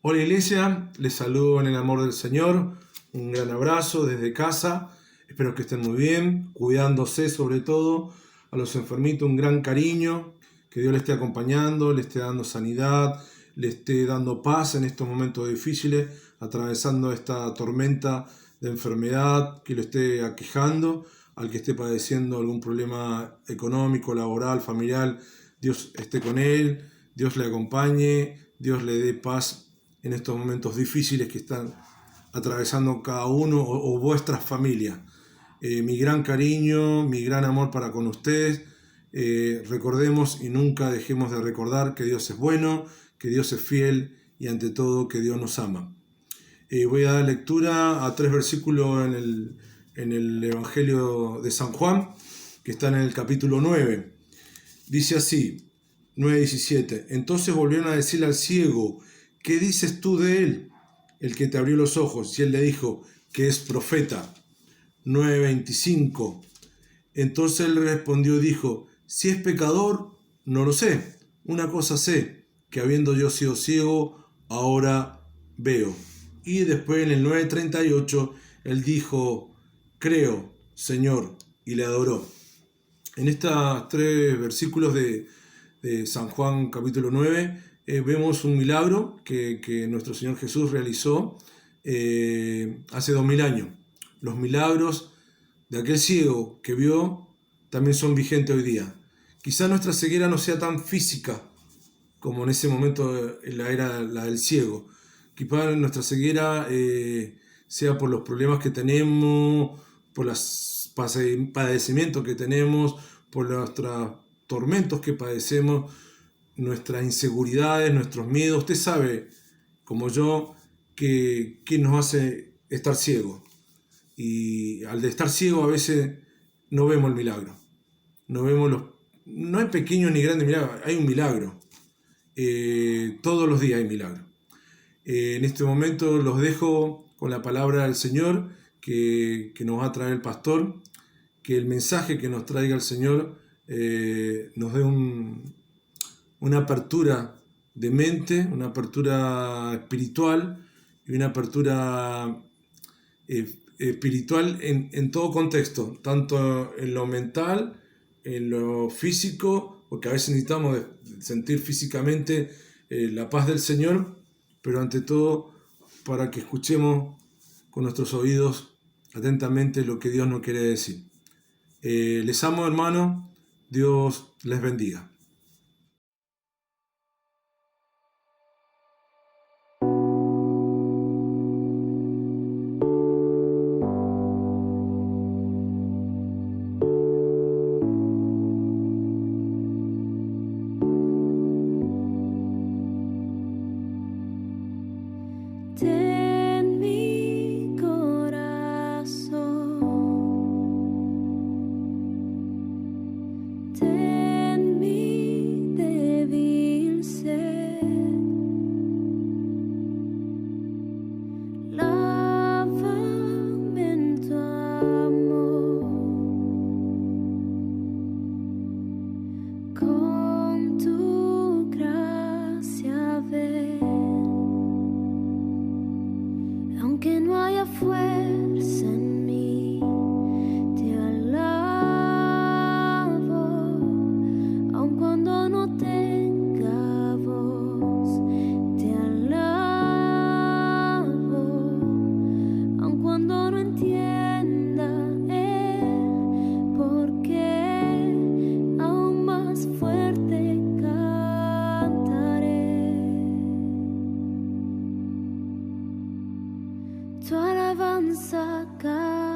Hola Iglesia, les saludo en el amor del Señor, un gran abrazo desde casa, espero que estén muy bien, cuidándose sobre todo, a los enfermitos un gran cariño, que Dios les esté acompañando, les esté dando sanidad, les esté dando paz en estos momentos difíciles, atravesando esta tormenta de enfermedad que lo esté aquejando, al que esté padeciendo algún problema económico, laboral, familiar, Dios esté con él, Dios le acompañe, Dios le dé paz en estos momentos difíciles que están atravesando cada uno o vuestras familias. Mi gran cariño, mi gran amor para con ustedes. Recordemos y nunca dejemos de recordar que Dios es bueno, que Dios es fiel y ante todo que Dios nos ama. Voy a dar lectura a 3 versículos en el Evangelio de San Juan, que están en el capítulo 9. Dice así, 9:17. Entonces volvieron a decirle al ciego: ¿qué dices tú de él, el que te abrió los ojos? Y él le dijo que es profeta. 9:25. Entonces él respondió y dijo: si es pecador, no lo sé. Una cosa sé, que habiendo yo sido ciego, ahora veo. Y después en el 9:38 él dijo: creo, Señor, y le adoró. En estos 3 versículos de San Juan capítulo 9 vemos un milagro que nuestro Señor Jesús realizó hace 2000 años. Los milagros de aquel ciego que vio también son vigentes hoy día. Quizá nuestra ceguera no sea tan física como en ese momento era la del ciego. Quizá nuestra ceguera sea por los problemas que tenemos, por los padecimientos que tenemos, por nuestros tormentos que padecemos, nuestras inseguridades, nuestros miedos. Usted sabe, como yo, que nos hace estar ciegos. Y al de estar ciego a veces no vemos el milagro. No hay pequeños ni grandes milagros, hay un milagro. Todos los días hay milagro. En este momento los dejo con la palabra del Señor que nos va a traer el pastor, que el mensaje que nos traiga el Señor nos dé una apertura de mente, una apertura espiritual y una apertura espiritual en todo contexto, tanto en lo mental, en lo físico, porque a veces necesitamos sentir físicamente la paz del Señor, pero ante todo para que escuchemos con nuestros oídos atentamente lo que Dios nos quiere decir. Les amo, hermano, Dios les bendiga. En mi corazón, en mi débil ser, lávame en tu amor, con tu gracia ven. Aunque no haya fuerza en mí, te alabo. Aun cuando no tenga voz, te alabo. Aun cuando no entienda el porqué, aún más fuerte cantaré. Tu alabanza cantaré.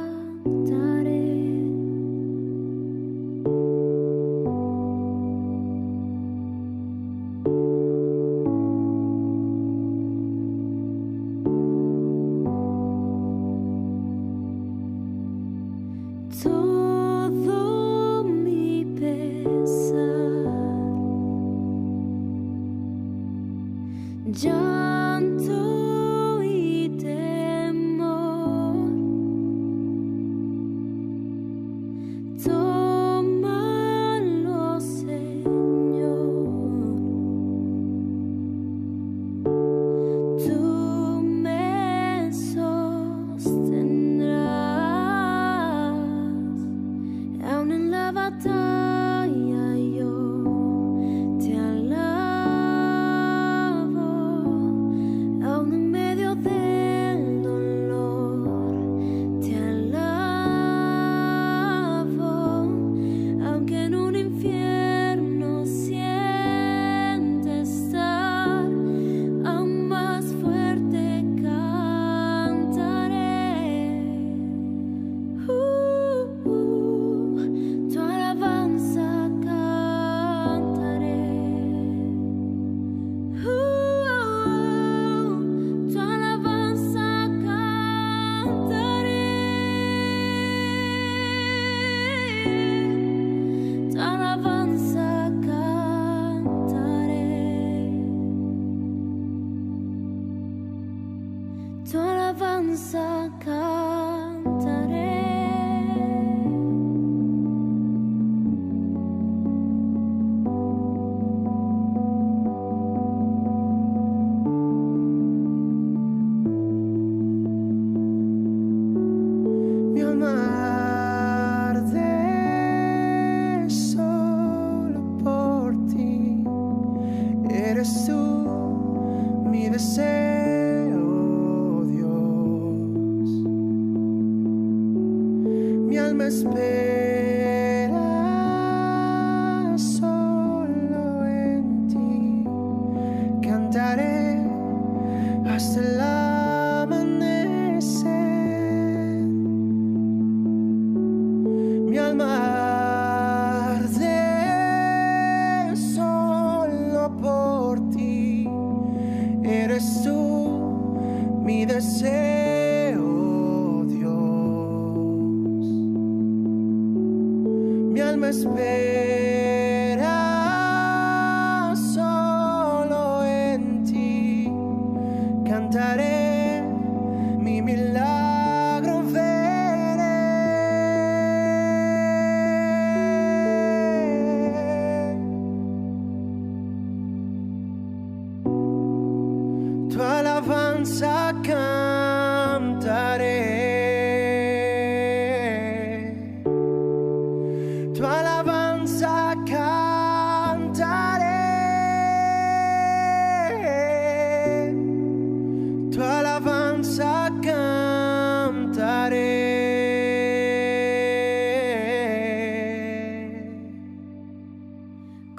Todo mi pesar, llanto y temor, alabanza cantaré. Mi alma arde solo por ti. Eres tú mi deseo, Dios. Mi alma espera solo en ti. Cantaré hasta el amanecer. Mi alma arde solo por ti. Eres tú mi deseo, Dios. Mi alma espera solo en ti. Cantaré, mi milagro veré. Tu alabanza cantaré. Tu alabanza cantaré. Tu alabanza cantaré.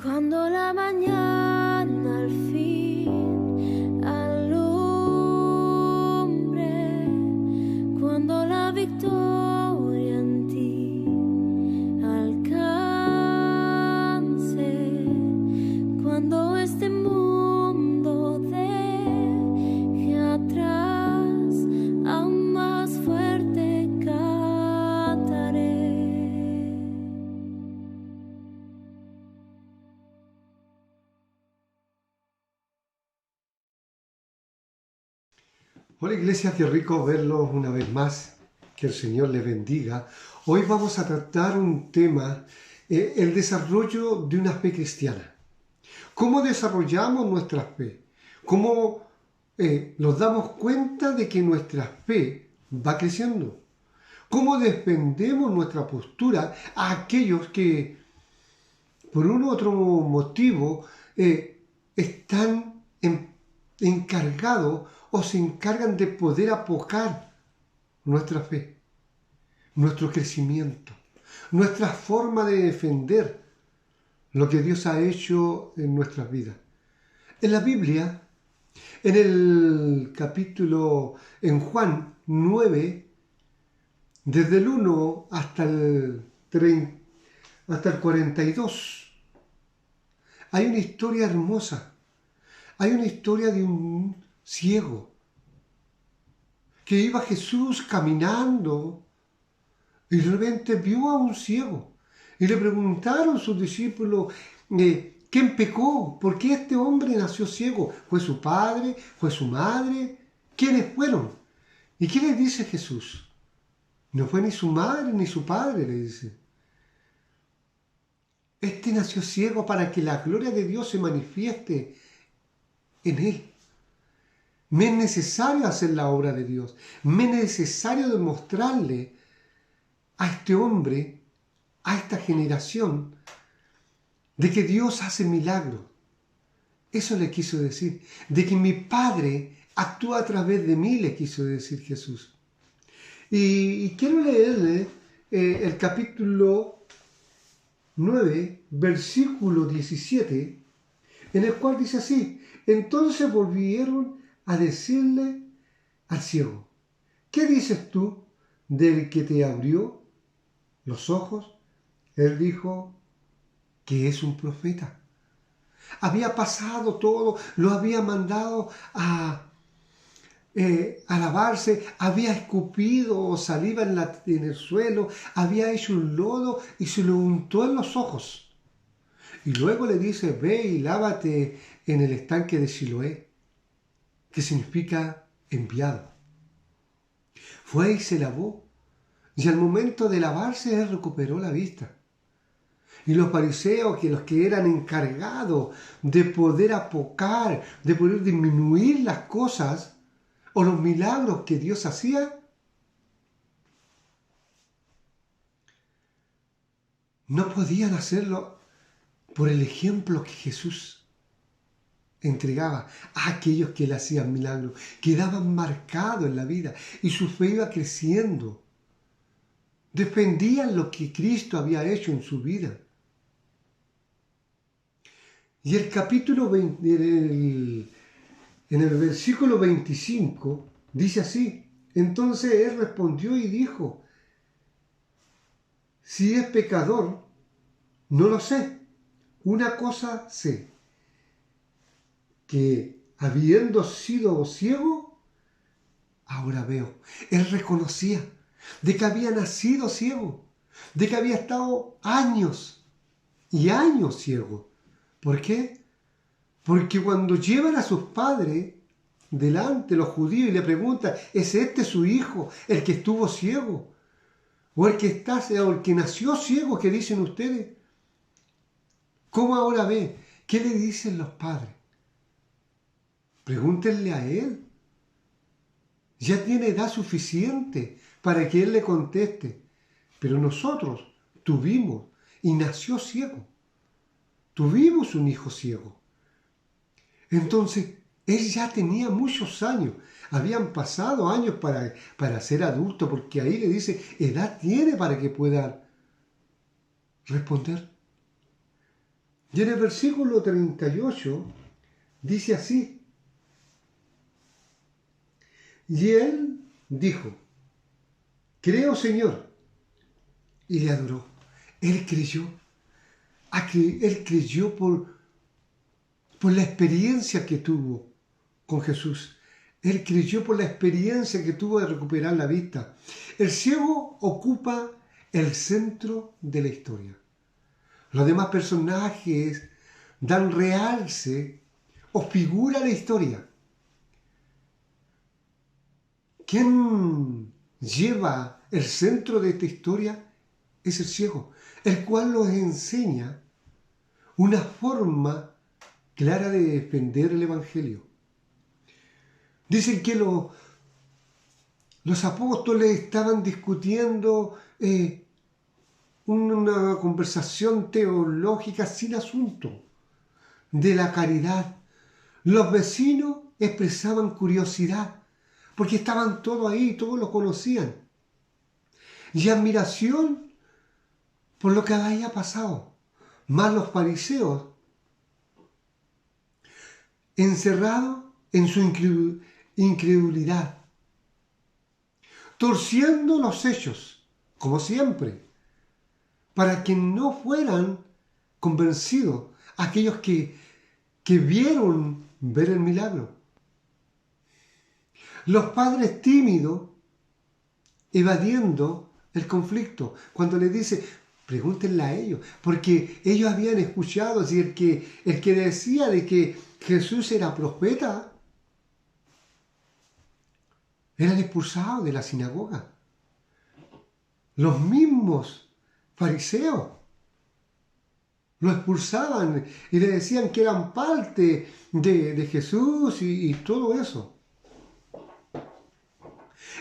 Cuando la mañana al fin alumbre, cuando la victoria en ti alcance, cuando este mundo deje atrás, aún más fuerte cantaré. Hola Iglesia, qué rico verlos una vez más, que el Señor les bendiga. Hoy vamos a tratar un tema, el desarrollo de una fe cristiana. ¿Cómo desarrollamos nuestra fe? ¿Cómo nos damos cuenta de que nuestra fe va creciendo? ¿Cómo defendemos nuestra postura a aquellos que por un u otro motivo están encargados o se encargan de poder apocar nuestra fe, nuestro crecimiento, nuestra forma de defender lo que Dios ha hecho en nuestras vidas? En la Biblia, en el capítulo, en Juan 9, desde el 1 hasta el 42, hay una historia hermosa. Hay una historia de un ciego que iba Jesús caminando y de repente vio a un ciego y le preguntaron sus discípulos, ¿quién pecó? ¿Por qué este hombre nació ciego? ¿Fue su padre? ¿Fue su madre? ¿Quiénes fueron? ¿Y qué le dice Jesús? No fue ni su madre ni su padre, le dice. Este nació ciego para que la gloria de Dios se manifieste en él. Me es necesario hacer la obra de Dios. Me es necesario demostrarle a este hombre, a esta generación, de que Dios hace milagros. Eso le quiso decir. De que mi Padre actúa a través de mí, le quiso decir Jesús. Y quiero leerle el capítulo 9, versículo 17, en el cual dice así: entonces volvieron a decirle al ciego, ¿qué dices tú del que te abrió los ojos? Él dijo que es un profeta. Había pasado todo, lo había mandado a lavarse, había escupido saliva en el suelo, había hecho un lodo y se lo untó en los ojos. Y luego le dice, ve y lávate en el estanque de Siloé, que significa enviado. Fue y se lavó. Y al momento de lavarse, él recuperó la vista. Y los fariseos, que los que eran encargados de poder apocar, de poder disminuir las cosas o los milagros que Dios hacía, no podían hacerlo por el ejemplo que Jesús entregaba a aquellos que le hacían milagros. Quedaban marcados en la vida y su fe iba creciendo. Defendían lo que Cristo había hecho en su vida. Y el capítulo 20, en el versículo 25, dice así: entonces él respondió y dijo: si es pecador, no lo sé. Una cosa sé, que habiendo sido ciego, ahora veo. Él reconocía de que había nacido ciego, de que había estado años y años ciego. ¿Por qué? Porque cuando llevan a sus padres delante los judíos y le preguntan: ¿es este su hijo, el que estuvo ciego? ¿O el que o el que nació ciego, que dicen ustedes? ¿Cómo ahora ve? ¿Qué le dicen los padres? Pregúntenle a él. Ya tiene edad suficiente para que él le conteste. Pero nosotros tuvimos y nació ciego. Tuvimos un hijo ciego. Entonces, él ya tenía muchos años. Habían pasado años para ser adulto, porque ahí le dice, edad tiene para que pueda responder. Y en el versículo 38 dice así: y él dijo: creo, Señor. Y le adoró. Él creyó. Él creyó por la experiencia que tuvo con Jesús. Él creyó por la experiencia que tuvo de recuperar la vista. El ciego ocupa el centro de la historia. Los demás personajes dan realce o figura a la historia. ¿Quién lleva el centro de esta historia? Es el ciego, el cual nos enseña una forma clara de defender el Evangelio. Dicen que los apóstoles estaban discutiendo una conversación teológica sin asunto de la caridad. Los vecinos expresaban curiosidad porque estaban todos ahí, todos lo conocían, y admiración por lo que había pasado. Más los fariseos, encerrados en su incredulidad, torciendo los hechos, como siempre, para que no fueran convencidos aquellos que vieron ver el milagro. Los padres tímidos, evadiendo el conflicto, cuando les dice: pregúntenle a ellos, porque ellos habían escuchado, si el que decía de que Jesús era profeta, eran expulsados de la sinagoga. Los mismos fariseos lo expulsaban y le decían que eran parte de Jesús y todo eso.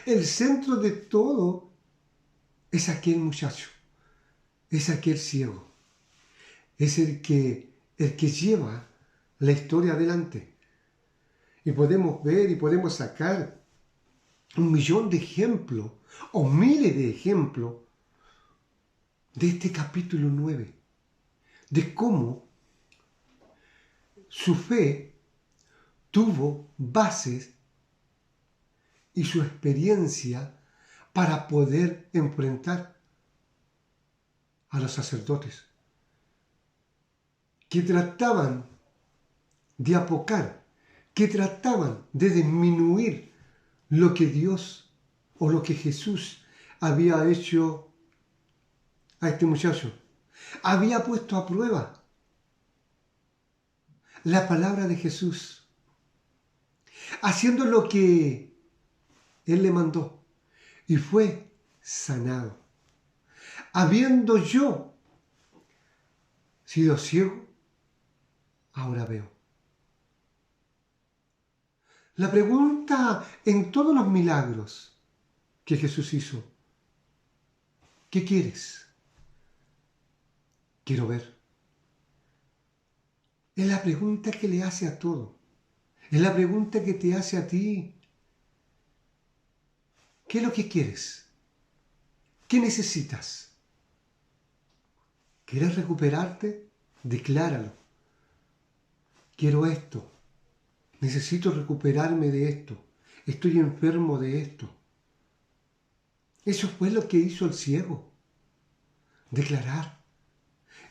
El centro de todo es aquel muchacho, es aquel ciego, es el que lleva la historia adelante. Y podemos ver y podemos sacar 1.000.000 de ejemplos o miles de ejemplos de este capítulo 9, de cómo su fe tuvo bases y su experiencia para poder enfrentar a los sacerdotes que trataban de apocar, que trataban de disminuir lo que Dios o lo que Jesús había hecho a este muchacho. Había puesto a prueba la palabra de Jesús, haciendo lo que Él le mandó. y fue sanado. Habiendo yo sido ciego, ahora veo. La pregunta en todos los milagros que Jesús hizo: ¿qué quieres? Quiero ver. Es la pregunta que le hace a todo. Es la pregunta que te hace a ti. ¿Qué es lo que quieres? ¿Qué necesitas? ¿Quieres recuperarte? Decláralo. Quiero esto. Necesito recuperarme de esto. Estoy enfermo de esto. Eso fue lo que hizo el ciego. Declarar.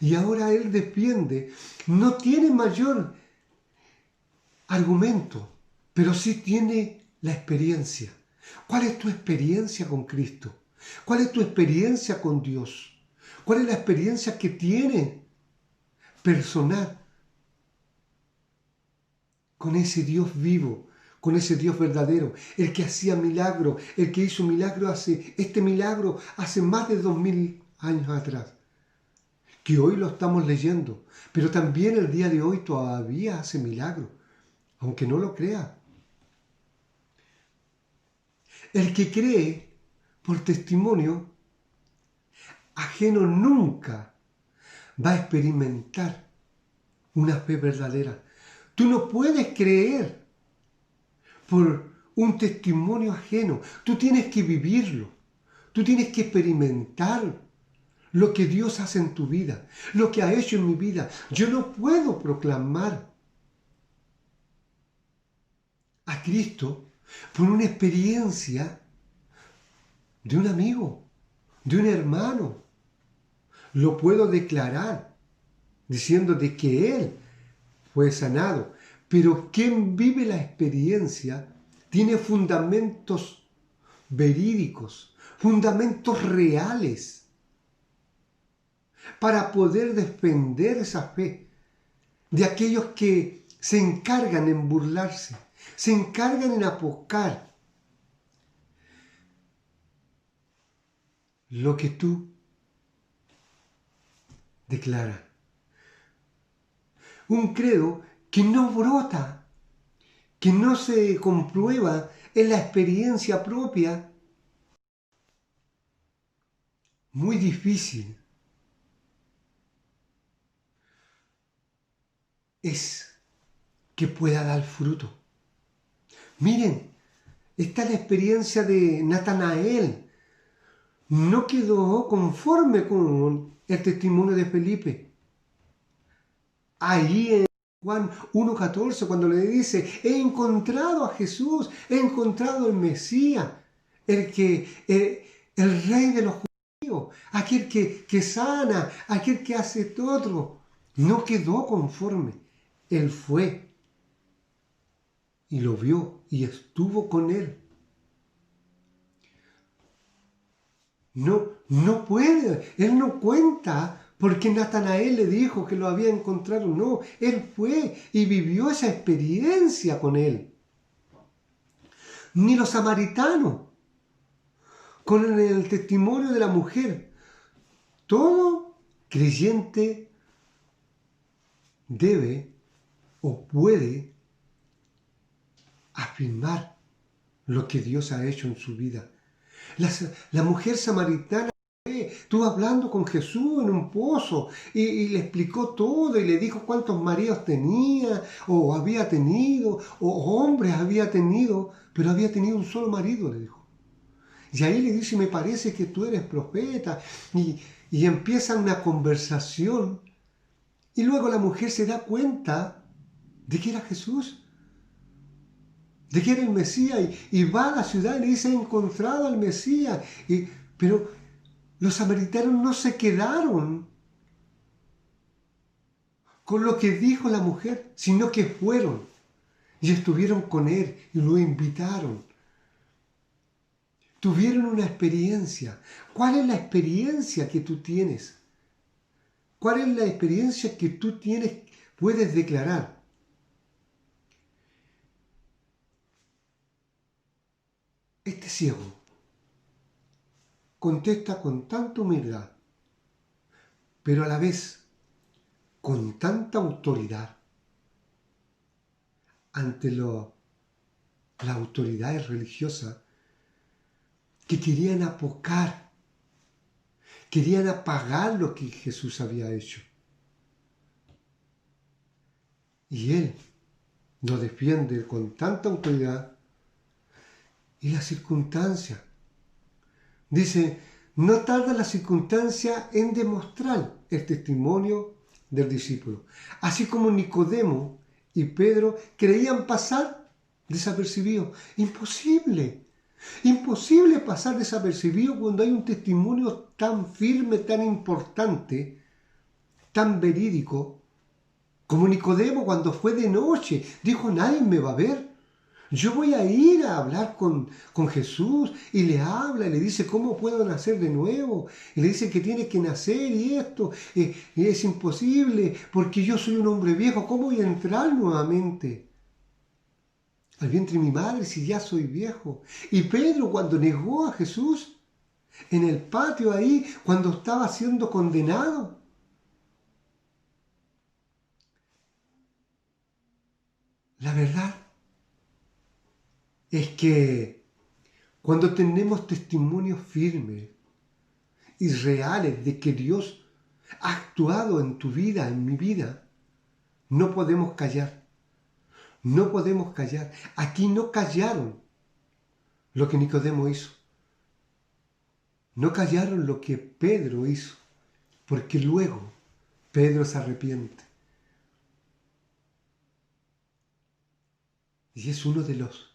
Y ahora él defiende. No tiene mayor argumento, pero sí tiene la experiencia. ¿Cuál es tu experiencia con Cristo? ¿Cuál es tu experiencia con Dios? ¿Cuál es la experiencia que tiene personal con ese Dios vivo, con ese Dios verdadero, el que hacía milagro, el que hizo milagro este milagro hace más de 2000 años atrás, que hoy lo estamos leyendo, pero también el día de hoy todavía hace milagro, aunque no lo crea. El que cree por testimonio ajeno nunca va a experimentar una fe verdadera. Tú no puedes creer por un testimonio ajeno. Tú tienes que vivirlo. Tú tienes que experimentar lo que Dios hace en tu vida, lo que ha hecho en mi vida. Yo no puedo proclamar a Cristo por una experiencia de un amigo, de un hermano. Lo puedo declarar diciendo de que Él fue sanado, pero quien vive la experiencia tiene fundamentos verídicos, fundamentos reales para poder defender esa fe de aquellos que se encargan en burlarse, se encargan en apocar lo que tú declaras. Un credo que no brota, que no se comprueba en la experiencia propia, muy difícil es que pueda dar fruto. Miren, está la experiencia de Natanael. No quedó conforme con el testimonio de Felipe. Ahí en Juan 1:14, cuando le dice: he encontrado a Jesús, he encontrado al Mesías, el rey de los judíos, aquel que sana, aquel que hace todo. No quedó conforme. Él fue y lo vio y estuvo con él. No puede, él no cuenta porque Natanael le dijo que lo había encontrado. No, él fue y vivió esa experiencia con él. Ni los samaritanos, con el testimonio de la mujer. Todo creyente debe o puede afirmar lo que Dios ha hecho en su vida. La mujer samaritana estuvo hablando con Jesús en un pozo y le explicó todo y le dijo cuántos maridos tenía o había tenido o hombres había tenido, pero había tenido un solo marido, le dijo. Y ahí le dice: me parece que tú eres profeta, y empieza una conversación y luego la mujer se da cuenta de que era Jesús, de que era el Mesías, y va a la ciudad y le dice: he encontrado al Mesías. Pero los samaritanos no se quedaron con lo que dijo la mujer, sino que fueron y estuvieron con él y lo invitaron. Tuvieron una experiencia. ¿Cuál es la experiencia que tú tienes? ¿Cuál es la experiencia que tú tienes, puedes declarar? Este ciego contesta con tanta humildad, pero a la vez con tanta autoridad ante las autoridades religiosas que querían apagar lo que Jesús había hecho. Y Él lo defiende con tanta autoridad y la circunstancia. Dice, no tarda la circunstancia en demostrar el testimonio del discípulo. Así como Nicodemo y Pedro creían pasar desapercibidos. Imposible. Imposible pasar desapercibido cuando hay un testimonio tan firme, tan importante, tan verídico, como Nicodemo cuando fue de noche. Dijo, nadie me va a ver. Yo voy a ir a hablar con Jesús, y le habla y le dice cómo puedo nacer de nuevo. Y le dice que tiene que nacer y esto y es imposible porque yo soy un hombre viejo. ¿Cómo voy a entrar nuevamente al vientre de mi madre si ya soy viejo? Y Pedro, cuando negó a Jesús en el patio ahí, cuando estaba siendo condenado, la verdad es que cuando tenemos testimonios firmes y reales de que Dios ha actuado en tu vida, en mi vida, no podemos callar. No podemos callar. Aquí no callaron lo que Nicodemo hizo. No callaron lo que Pedro hizo, porque luego Pedro se arrepiente. Y es uno de los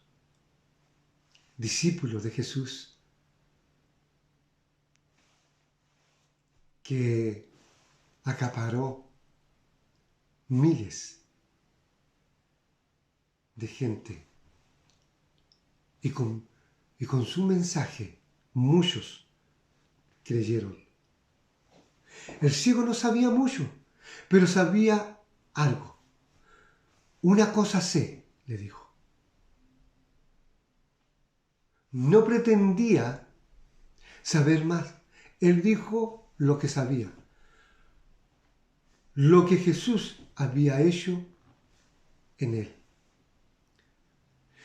discípulos de Jesús que acaparó miles de gente y con su mensaje muchos creyeron. El ciego no sabía mucho, pero sabía algo. Una cosa sé, le dijo. No pretendía saber más. Él dijo lo que sabía. Lo que Jesús había hecho en él.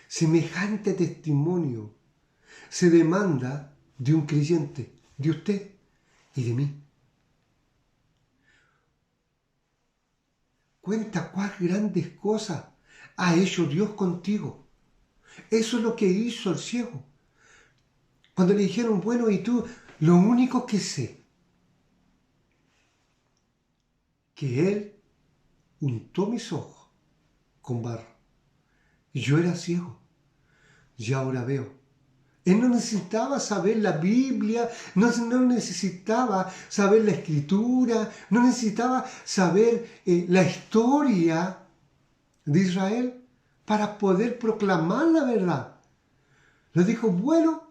Semejante testimonio se demanda de un creyente, de usted y de mí. Cuenta cuán grandes cosas ha hecho Dios contigo. Eso es lo que hizo el ciego. Cuando le dijeron, bueno, ¿y tú? Lo único que sé, que Él untó mis ojos con barro. Y yo era ciego, y ahora veo. Él no necesitaba saber la Biblia, no necesitaba saber la Escritura, no necesitaba saber la historia de Israel para poder proclamar la verdad. Le dijo, bueno,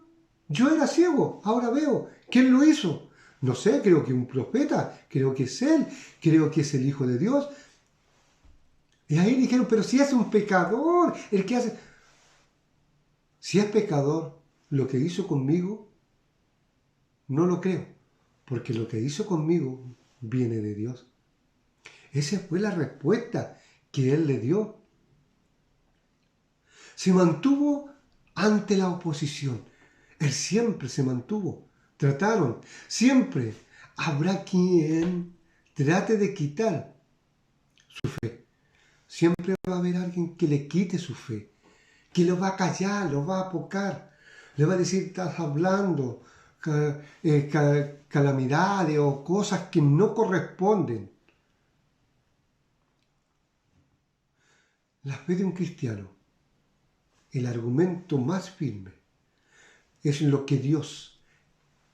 yo era ciego, ahora veo. ¿Quién lo hizo? No sé, creo que un profeta, creo que es él, creo que es el Hijo de Dios. Y ahí dijeron, pero si es un pecador, el que hace... Si es pecador, lo que hizo conmigo, no lo creo, porque lo que hizo conmigo viene de Dios. Esa fue la respuesta que él le dio. Se mantuvo ante la oposición. Él siempre se mantuvo. Trataron. Siempre habrá quien trate de quitar su fe. Siempre va a haber alguien que le quite su fe, que lo va a callar, lo va a apocar. Le va a decir, estás hablando calamidades o cosas que no corresponden. La fe de un cristiano, el argumento más firme, es lo que Dios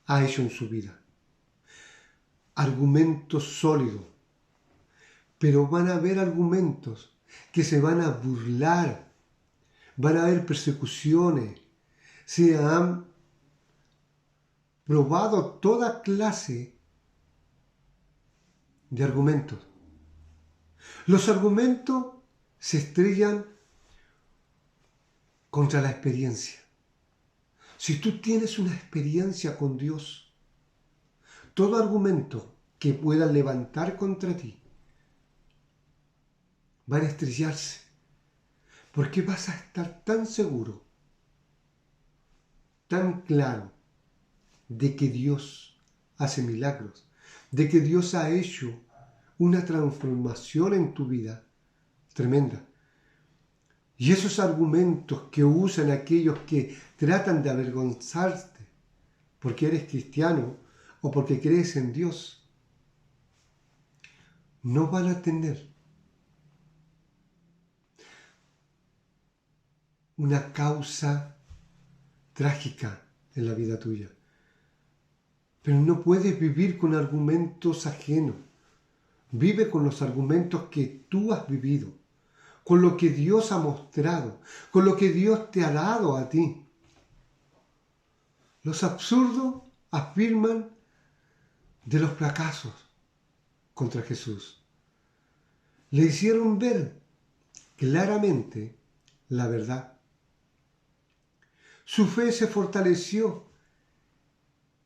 ha hecho en su vida. Argumentos sólidos. Pero van a haber argumentos que se van a burlar. Van a haber persecuciones. Se han probado toda clase de argumentos. Los argumentos se estrellan contra la experiencia. Si tú tienes una experiencia con Dios, todo argumento que puedan levantar contra ti van a estrellarse, porque vas a estar tan seguro, tan claro de que Dios hace milagros, de que Dios ha hecho una transformación en tu vida tremenda. Y esos argumentos que usan aquellos que tratan de avergonzarte porque eres cristiano o porque crees en Dios, no van a tener una causa trágica en la vida tuya. Pero no puedes vivir con argumentos ajenos. Vive con los argumentos que tú has vivido, con lo que Dios ha mostrado, con lo que Dios te ha dado a ti. Los absurdos afirman de los fracasos contra Jesús. Le hicieron ver claramente la verdad. Su fe se fortaleció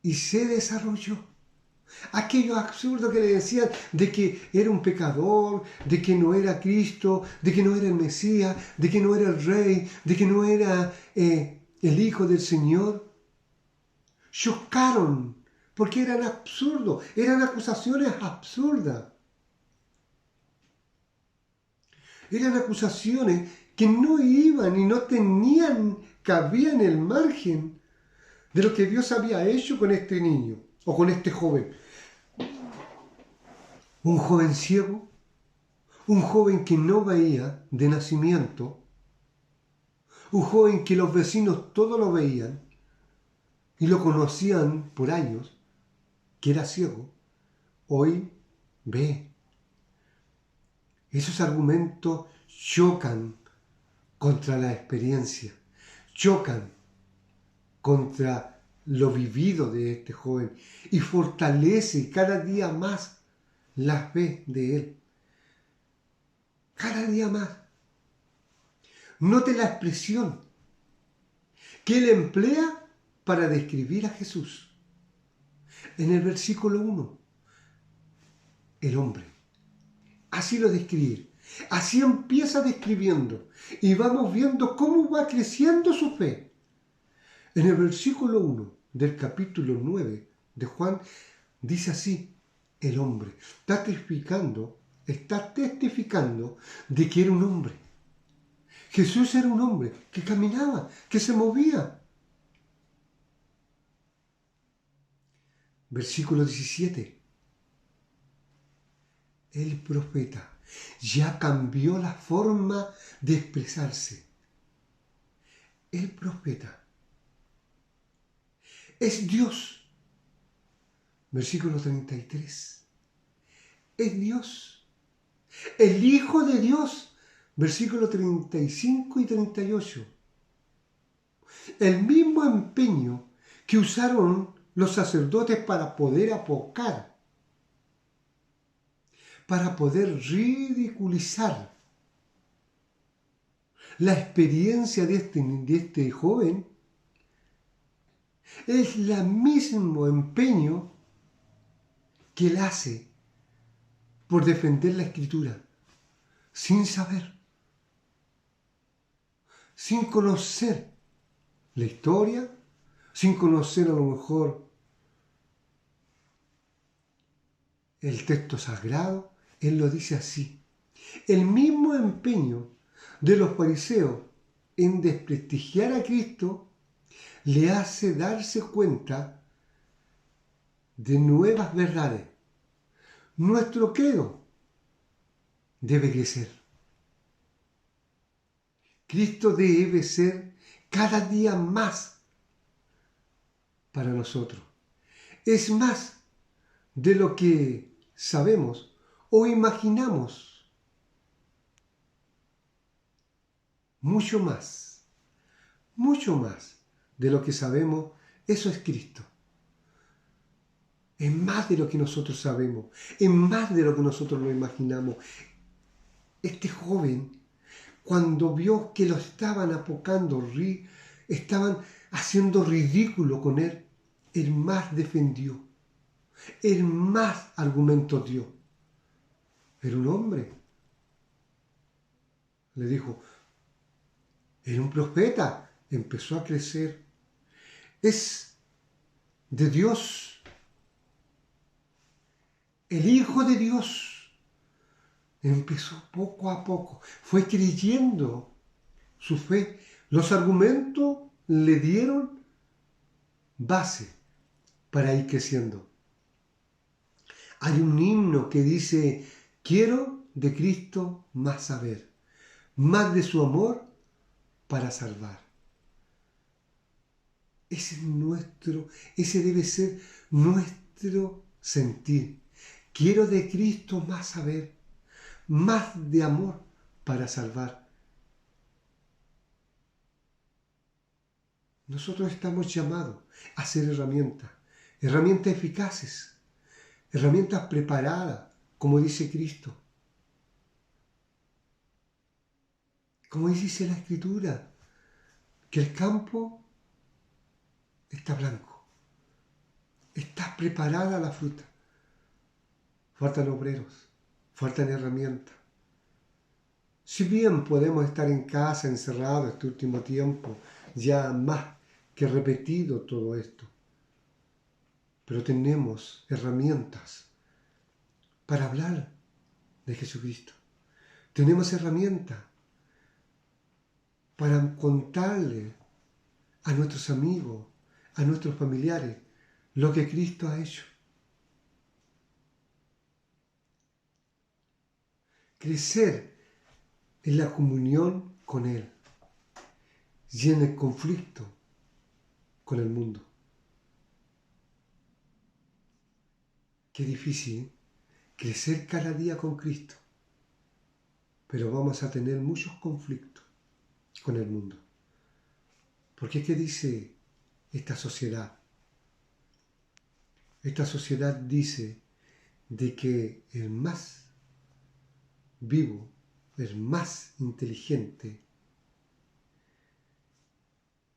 y se desarrolló. Aquellos absurdos que le decían de que era un pecador, de que no era Cristo, de que no era el Mesías, de que no era el Rey, de que no era el Hijo del Señor, chocaron porque eran absurdos, eran acusaciones absurdas. Eran acusaciones que no iban y no tenían cabida en el margen de lo que Dios había hecho con este niño o con este joven. Un joven ciego, un joven que no veía de nacimiento, un joven que los vecinos todos lo veían y lo conocían por años, que era ciego, hoy ve. Esos argumentos chocan contra la experiencia, chocan contra lo vivido de este joven y fortalece cada día más la fe de él. Cada día más. Note la expresión que él emplea para describir a Jesús. En el versículo 1, el hombre. Así lo describe. Así empieza describiendo. Y vamos viendo cómo va creciendo su fe. En el versículo 1 del capítulo 9 de Juan, dice así, el hombre. Está testificando de que era un hombre. Jesús era un hombre que caminaba, que se movía. Versículo 17. El profeta ya cambió la forma de expresarse. El profeta es Dios. Versículo 33. Es Dios. El Hijo de Dios. Versículo 35 y 38. El mismo empeño que usaron los sacerdotes para poder apocar, para poder ridiculizar la experiencia de este joven, es el mismo empeño que él hace por defender la Escritura, sin saber, sin conocer la historia, sin conocer a lo mejor el texto sagrado. Él lo dice así. El mismo empeño de los fariseos en desprestigiar a Cristo le hace darse cuenta de nuevas verdades. Nuestro credo debe crecer. Cristo debe ser cada día más para nosotros. Es más de lo que sabemos o imaginamos. Mucho más de lo que sabemos, eso es Cristo. Es más de lo que nosotros sabemos, es más de lo que nosotros lo imaginamos. Este joven, cuando vio que lo estaban apocando, estaban haciendo ridículo con él, él más defendió. Él más argumentos dio. Era un hombre. Le dijo, era un profeta. Empezó a crecer. Es de Dios. El Hijo de Dios. Empezó poco a poco. Fue creyendo su fe. Los argumentos le dieron base para ir creciendo. Hay un himno que dice, quiero de Cristo más saber, más de su amor para salvar. Ese debe ser nuestro sentir. Quiero de Cristo más saber, más de amor para salvar. Nosotros estamos llamados a ser herramientas eficaces, herramientas preparadas, como dice Cristo. Como dice la Escritura, que el campo está blanco, está preparada la fruta. Faltan obreros, faltan herramientas. Si bien podemos estar en casa encerrados este último tiempo, ya más que repetido todo esto, pero tenemos herramientas para hablar de Jesucristo. Tenemos herramientas para contarle a nuestros amigos, a nuestros familiares, lo que Cristo ha hecho. Crecer en la comunión con Él y en el conflicto con el mundo. Qué difícil, ¿eh? Crecer cada día con Cristo, pero vamos a tener muchos conflictos con el mundo. Porque ¿qué dice esta sociedad? Esta sociedad dice de que el más vivo, el más inteligente,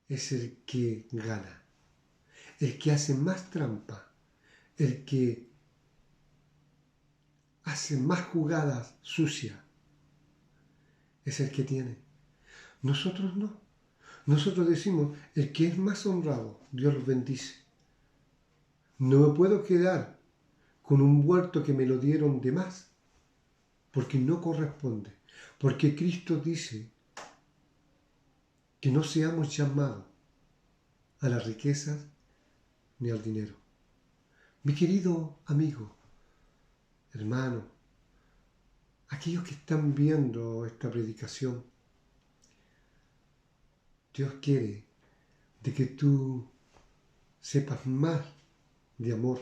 es el que gana, el que hace más trampa, el que hace más jugadas sucias, es el que tiene. Nosotros no. Nosotros decimos, el que es más honrado, Dios los bendice. No me puedo quedar con un huerto que me lo dieron de más, porque no corresponde. Porque Cristo dice que no seamos llamados a las riquezas ni al dinero. Mi querido amigo, hermano, aquellos que están viendo esta predicación, Dios quiere de que tú sepas más de amor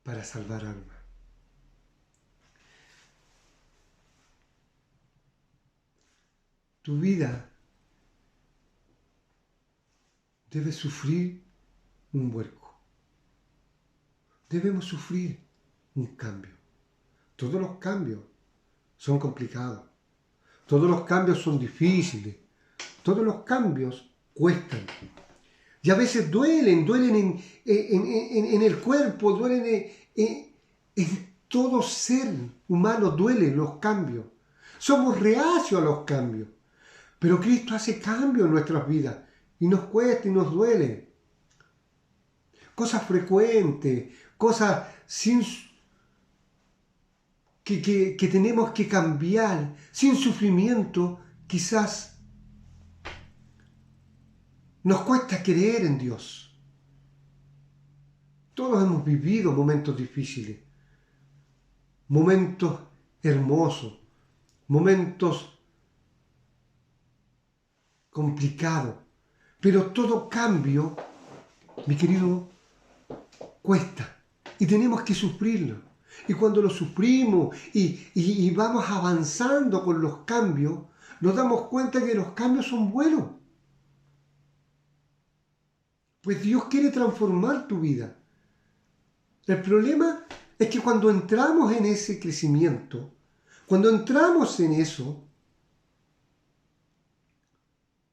para salvar almas. Tu vida debe sufrir un vuelco. Debemos sufrir un cambio. Todos los cambios son complicados. Todos los cambios son difíciles. Todos los cambios cuestan. Y a veces duelen en el cuerpo, duelen en todo ser humano, duelen los cambios. Somos reacios a los cambios. Pero Cristo hace cambios en nuestras vidas y nos cuesta y nos duele. Cosas frecuentes, cosas que tenemos que cambiar, sin sufrimiento, quizás nos cuesta creer en Dios. Todos hemos vivido momentos difíciles, momentos hermosos, momentos complicados, pero todo cambio, mi querido, cuesta y tenemos que sufrirlo. Y cuando lo sufrimos y vamos avanzando con los cambios, nos damos cuenta que los cambios son buenos. Pues Dios quiere transformar tu vida. El problema es que cuando entramos en ese crecimiento, cuando entramos en eso,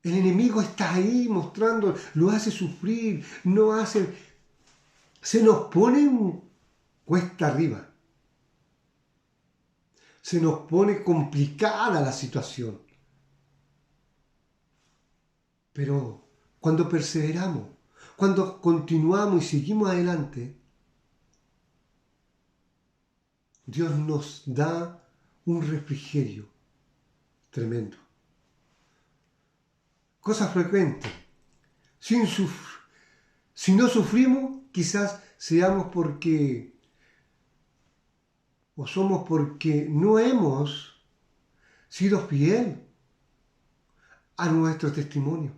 el enemigo está ahí mostrando, lo hace sufrir, no hace se nos pone cuesta arriba. Se nos pone complicada la situación. Pero cuando perseveramos, cuando continuamos y seguimos adelante, Dios nos da un refrigerio tremendo. Cosa frecuente. Si no sufrimos, quizás seamos somos porque no hemos sido fieles a nuestro testimonio.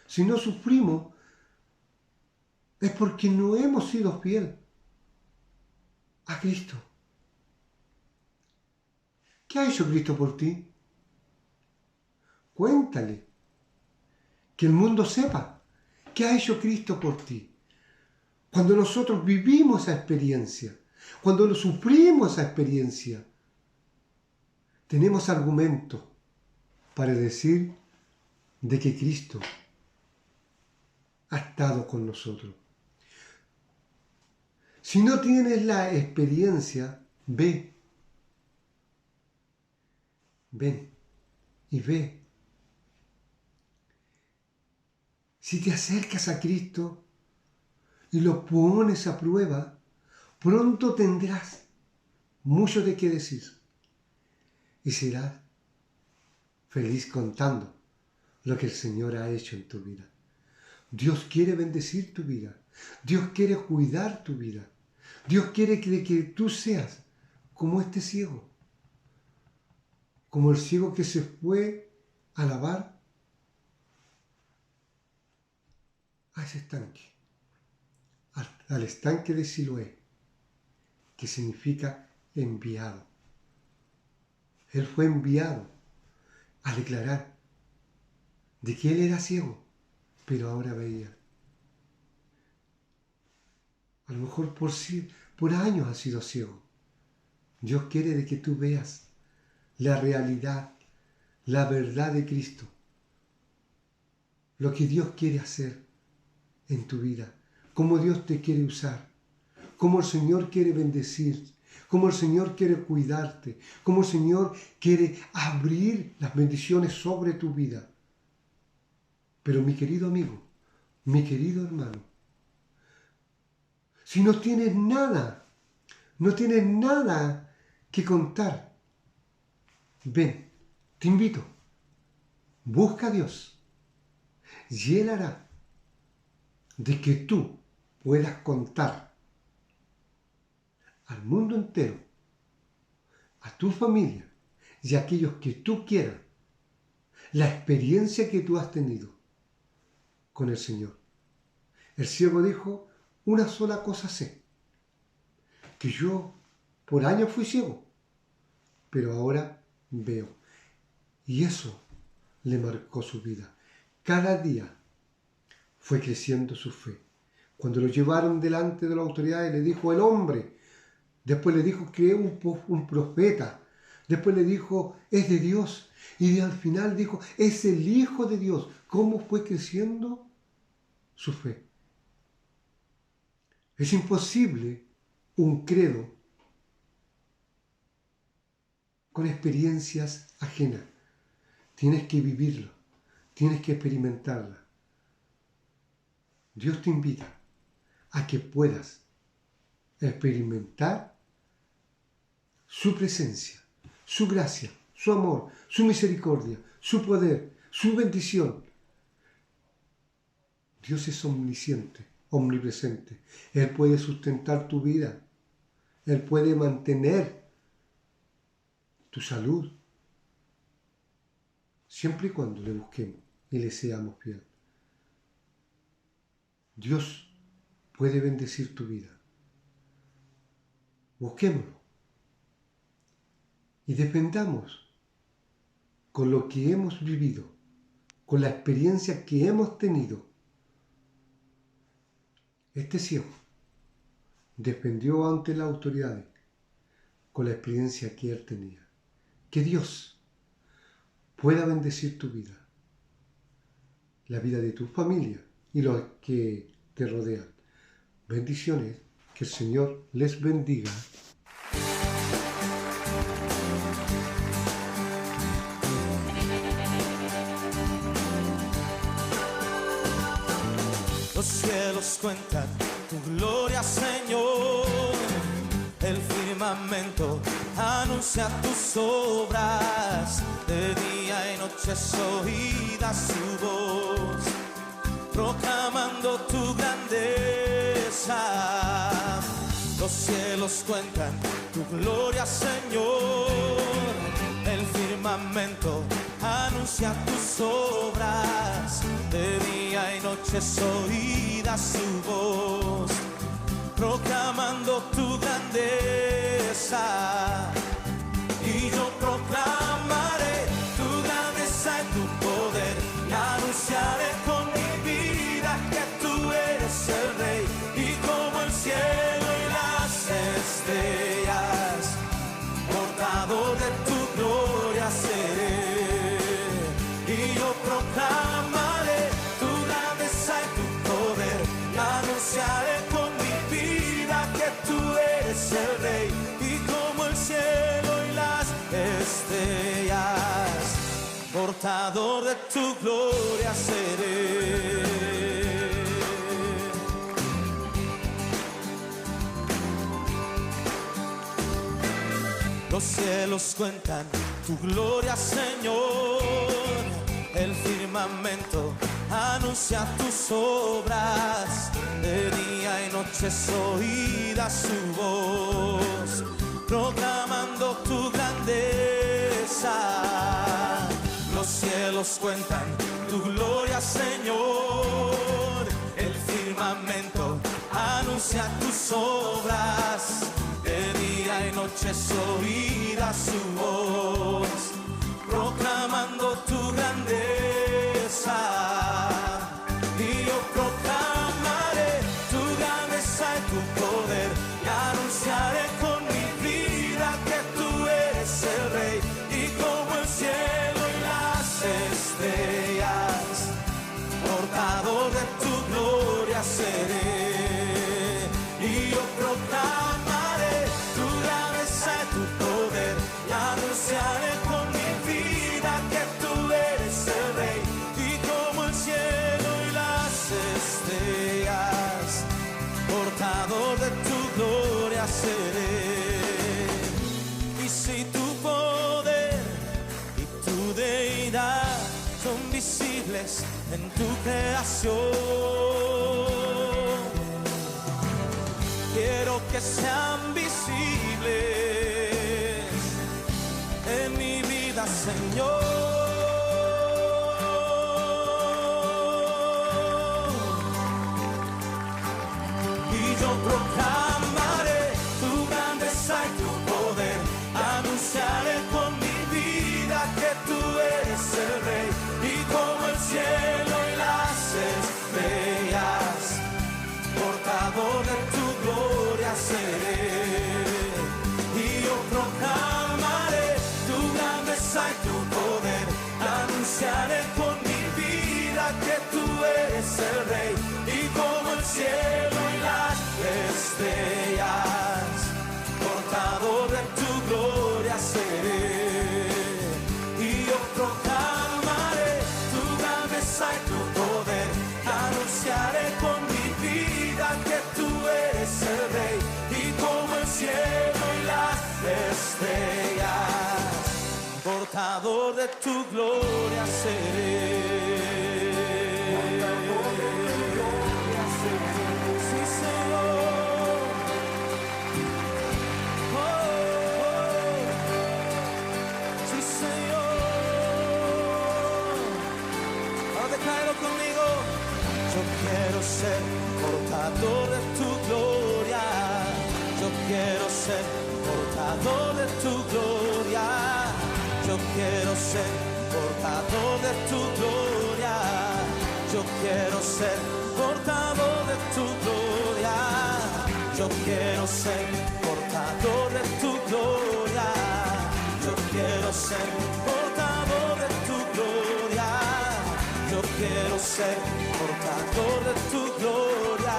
Si no sufrimos, es porque no hemos sido fieles a Cristo. ¿Qué ha hecho Cristo por ti? Cuéntale. Que el mundo sepa qué ha hecho Cristo por ti. Cuando nosotros vivimos esa experiencia, cuando lo sufrimos esa experiencia, tenemos argumentos para decir de que Cristo ha estado con nosotros. Si no tienes la experiencia, ven y ve. Si te acercas a Cristo y lo pones a prueba, pronto tendrás mucho de qué decir y serás feliz contando lo que el Señor ha hecho en tu vida. Dios quiere bendecir tu vida. Dios quiere cuidar tu vida. Dios quiere que tú seas como este ciego, como el ciego que se fue a lavar a ese estanque, al estanque de Siloé, que significa enviado. Él fue enviado a declarar de que él era ciego, pero ahora veía. A lo mejor por años has sido ciego. Dios quiere de que tú veas la realidad, la verdad de Cristo, lo que Dios quiere hacer en tu vida, cómo Dios te quiere usar, cómo el Señor quiere bendecir, cómo el Señor quiere cuidarte, cómo el Señor quiere abrir las bendiciones sobre tu vida. Pero mi querido amigo, mi querido hermano, si no tienes nada que contar, ven, te invito, busca a Dios y Él hará de que tú puedas contar al mundo entero, a tu familia y a aquellos que tú quieras, la experiencia que tú has tenido con el Señor. El ciego dijo, una sola cosa sé, que yo por años fui ciego, pero ahora veo. Y eso le marcó su vida. Cada día fue creciendo su fe. Cuando lo llevaron delante de la autoridad, le dijo el hombre, después le dijo que es un profeta, después le dijo es de Dios, y al final dijo es el Hijo de Dios. ¿Cómo fue creciendo su fe? Es imposible un credo con experiencias ajenas. Tienes que vivirlo, tienes que experimentarla. Dios te invita a que puedas experimentar su presencia, su gracia, su amor, su misericordia, su poder, su bendición. Dios es omnisciente, omnipresente. Él puede sustentar tu vida. Él puede mantener tu salud, siempre y cuando le busquemos y le seamos fieles. Dios puede bendecir tu vida. Busquémoslo y dependamos con lo que hemos vivido, con la experiencia que hemos tenido. Este ciego defendió ante las autoridades con la experiencia que él tenía. Que Dios pueda bendecir tu vida, la vida de tu familia y los que te rodean. Bendiciones. Que el Señor les bendiga. Los cielos cuentan tu gloria, Señor. El firmamento anuncia tus obras. De día y noche es oída su voz, proclamando tu grandeza. Los cielos cuentan tu gloria, Señor. El firmamento anuncia tus obras. De día y noche es oída su voz, proclamando tu grandeza. Y yo proclamaré tu grandeza y tu poder, y anunciaré con mi vida que tú eres el Rey. Y como el cielo y las estrellas, portador de tu gloria seré. Y yo proclamaré tu grandeza y tu poder, y anunciaré con mi vida que tú eres el Rey. Y como el cielo y las estrellas, portador de tu gloria seré. Los cielos cuentan tu gloria, Señor. El firmamento anuncia tus obras. De día y noche es oída su voz, proclamando tu grandeza. Los cielos cuentan tu gloria, Señor. El firmamento anuncia tus obras. De día y noche es oída su voz, proclamando tu grandeza. Y yo proclamaré tu grandeza y tu poder, y anunciaré con mi vida que tú eres el Rey. Y como el cielo y las estrellas, portador de tu gloria seré. Y yo proclamaré tu grandeza y tu poder, y anunciaré con mi vida que tú eres el Rey. Y como el cielo y las estrellas, portador de tu gloria seré. Y si tu poder y tu deidad son visibles en tu creación, quiero que sean visibles en mi vida, Señor. Y yo proclamaré tu grandeza y tu poder, anunciaré con mi vida que tú eres el Rey. Y como el cielo y las estrellas, portador de tu gloria seré. Y yo proclamaré tu grandeza y tu poder, anunciaré con mi vida que tú eres el Rey. Y como el cielo y las estrellas, portador de tu gloria seré. Y yo proclamaré tu grandeza y tu poder, anunciaré con mi vida que tú eres el Rey. Y como el cielo y las estrellas, portador de tu gloria seré. Sí, Señor. Oh, oh. Sí, Señor. Ahora decláralo conmigo. Yo quiero ser portador de tu gloria. Yo quiero ser portador de tu gloria. Yo quiero ser portador de tu gloria. Yo quiero ser portador de tu gloria. Yo quiero ser portador de tu gloria. Yo quiero ser portador de tu gloria. Yo quiero ser portador de tu gloria.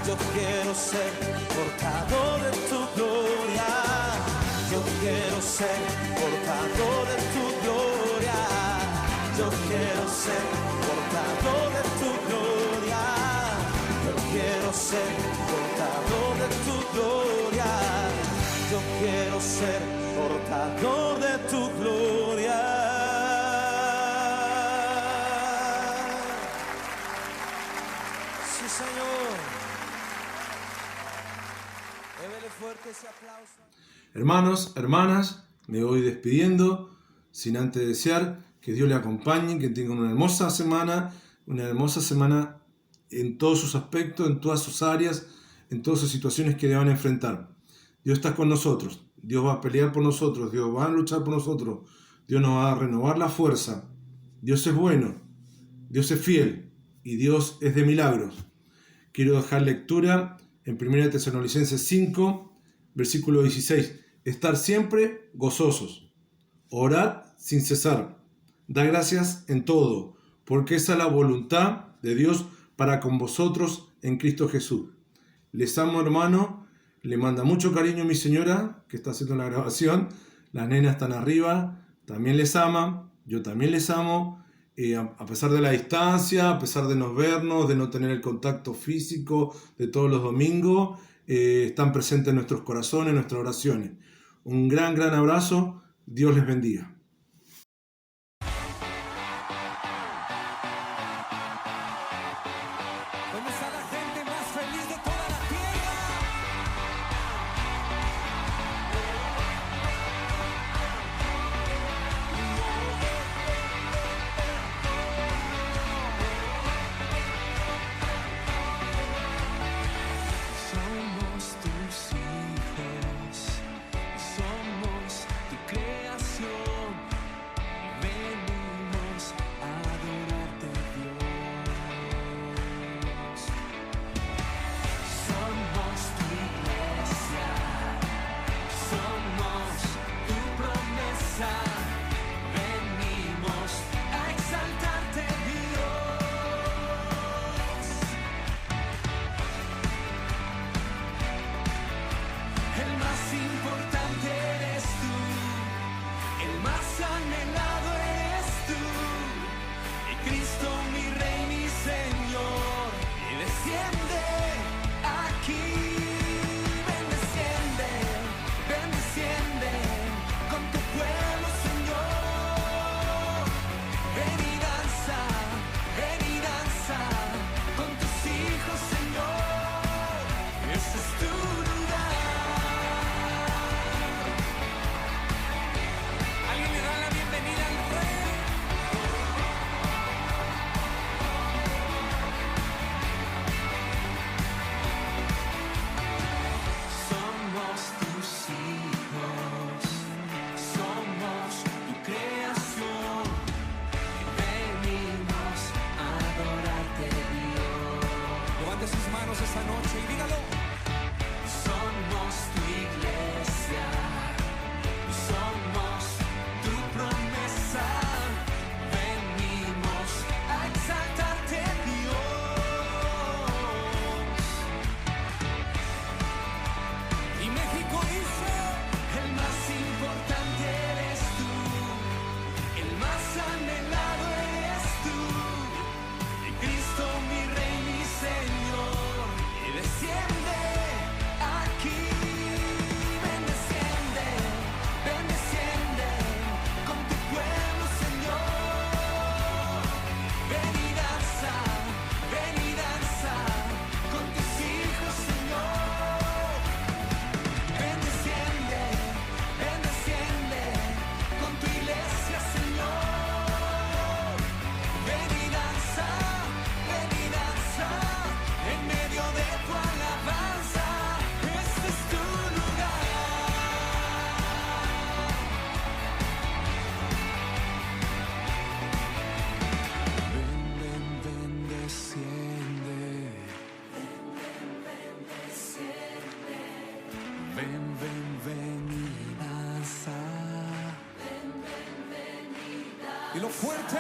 Yo quiero ser portador de tu gloria. Yo quiero ser portador de tu gloria. Yo quiero ser portador de tu gloria. Yo quiero ser portador de tu gloria. Yo quiero ser portador de tu gloria. Sí, Señor. Débele fuerte ese aplauso. Hermanos, hermanas, me voy despidiendo sin antes desear que Dios le acompañe, que tengan una hermosa semana en todos sus aspectos, en todas sus áreas, en todas sus situaciones que le van a enfrentar. Dios está con nosotros, Dios va a pelear por nosotros, Dios va a luchar por nosotros, Dios nos va a renovar la fuerza. Dios es bueno, Dios es fiel y Dios es de milagros. Quiero dejar lectura en 1 Tesalonicenses 5, versículo 16. Estar siempre gozosos, orad sin cesar, da gracias en todo, porque esa es la voluntad de Dios para con vosotros en Cristo Jesús. Les amo, hermano, le manda mucho cariño mi señora, que está haciendo la grabación, las nenas están arriba, también les ama, yo también les amo, a pesar de la distancia, a pesar de no vernos, de no tener el contacto físico de todos los domingos, están presentes en nuestros corazones, en nuestras oraciones. Un gran abrazo, Dios les bendiga. ¿Dónde está la gente más feliz de toda la tierra? Somos tus hijos, somos tu creación. Venimos a adorarte, Dios. Somos tu iglesia, somos tu promesa. Venimos a exaltarte, Dios. El más importante eres tú, el más anhelado eres tú. Y Cristo mi Rey, mi Señor, y desciende aquí. Ven, desciende con tu pueblo, Señor. Ven y danza con tus hijos, Señor. Ese es tu lugar. ¿Alguien le da la bienvenida al Rey? Somos tus hijos, somos tu creación. Venimos a adorarte, Dios. Levante sus manos esta noche y dígalo. Somos tu iglesia, somos tu promesa. Venimos a exaltarte, Dios. Y México dice: el más importante eres tú, el más anhelado eres tú. Y Cristo mi Rey, mi Señor, y desciende aquí. Ven, desciende con tu pueblo, Señor. Ven y danza con tus hijos, Señor. Ven, desciende con tu iglesia, Señor. Ven y danza en medio de tu alabanza. Este es tu lugar. Ven, desciende. Ven y danza. Y lo fuerte.